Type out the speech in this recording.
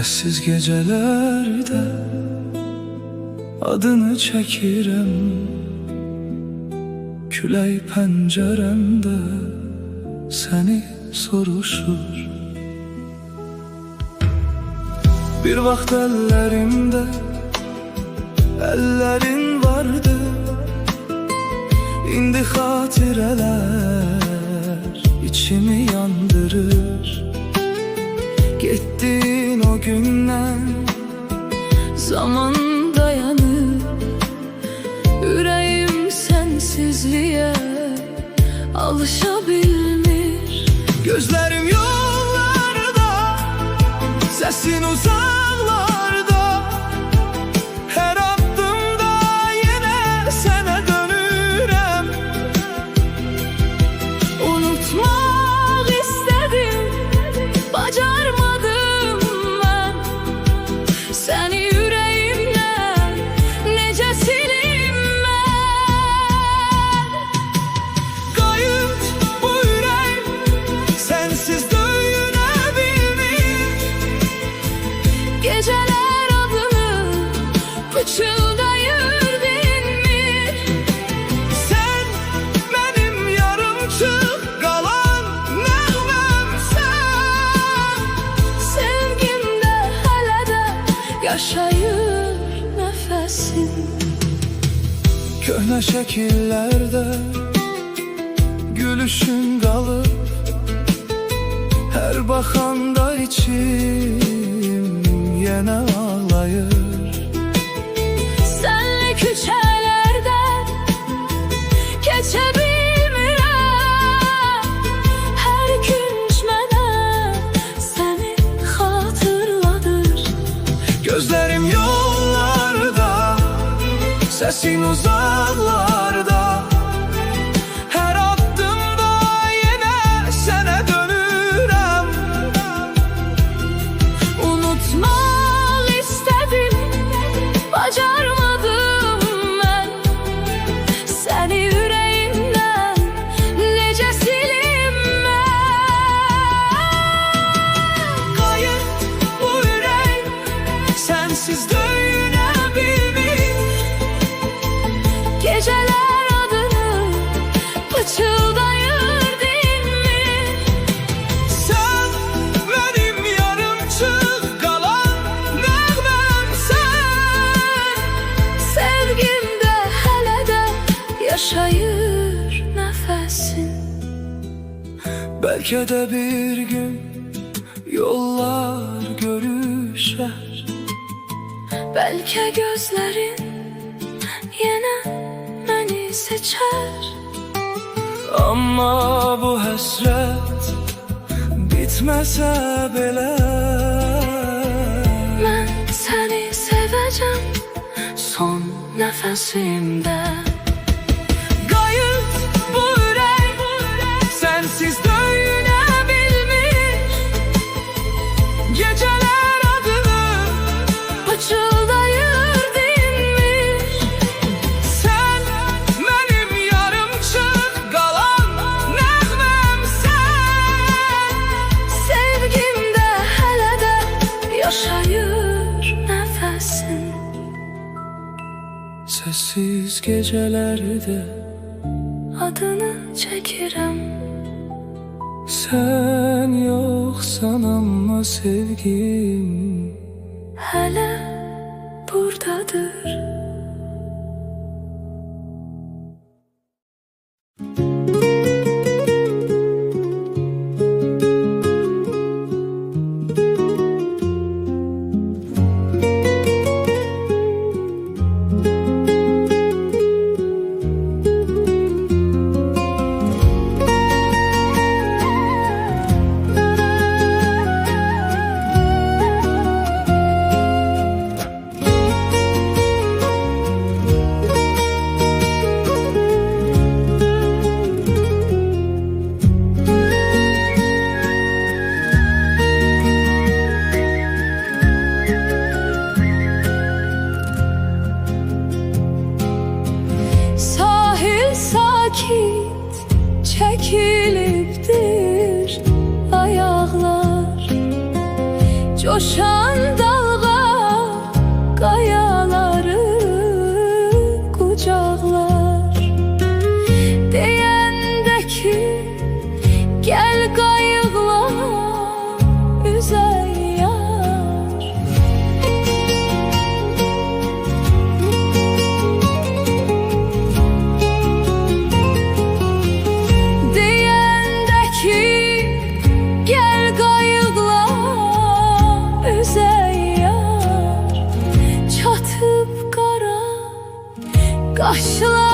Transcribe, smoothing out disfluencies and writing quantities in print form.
Sessiz gecelerde adını çəkirəm, külək pəncərəmdə səni soruşur. Bir vaxt əllərimdə əllərin vardı, indi xatirələr içimi yandırır. Getdin o gündən zaman dayanır, ürəyim sensizliyə alışa bilmir. Gözlərim yollarda, səsin uzaqlarda, hər addımda yenə sənə dönürəm. Unutmaq istədim, bacarmadım mən səni ürəyimdən, necə silim mən? Qayıt bu ürək, sənsiz döyünə bilmir. Gecələr adını pıçıldayır dinmir. Sən mənim yarımçıq qalan nəğməmsən, sevgimdə hələ də yaşayır nəfəsin. Köhnə şəkillərdə gülüşün qalıb, hər baxanda içim yenə ağlayır. Sənlə küçələrdən keçə bilmirəm, hər günc mənə səni xatırladır. Gözlərim yollarda, səsin uzaqlarda, hər addımda yenə sənə dönürəm. Unutmaq istədim, bacarmadım mən səni ürəyimdən, necə silim mən? Qayıt bu ürək, sənsiz döyünə bilmir. Gecələr adını pıçıldayır dinmir. Sən mənim yarımçıq qalan nəğməmsən, sevgimdə hələ də yaşayır nəfəsin. Bəlkə də bir gün yollar görüşər, bəlkə gözlərin yenə məni seçər. Amma bu həsrət bitməsə belə, mən səni sevəcəm son nəfəsimdə. Qayıt bu ürək, sənsiz döyünə bilmir. Gecələr adını pıçıldayır dinmir. Sən mənim yarımçıq qalan nəğməmsən, sevgimdə hələ də yaşayır nəfəsin. Sessiz gecələrdə adını çəkirəm, sən yoxsan amma sevgim hələ buradadır. çekiliptir ayaklar, coşan Yaşlar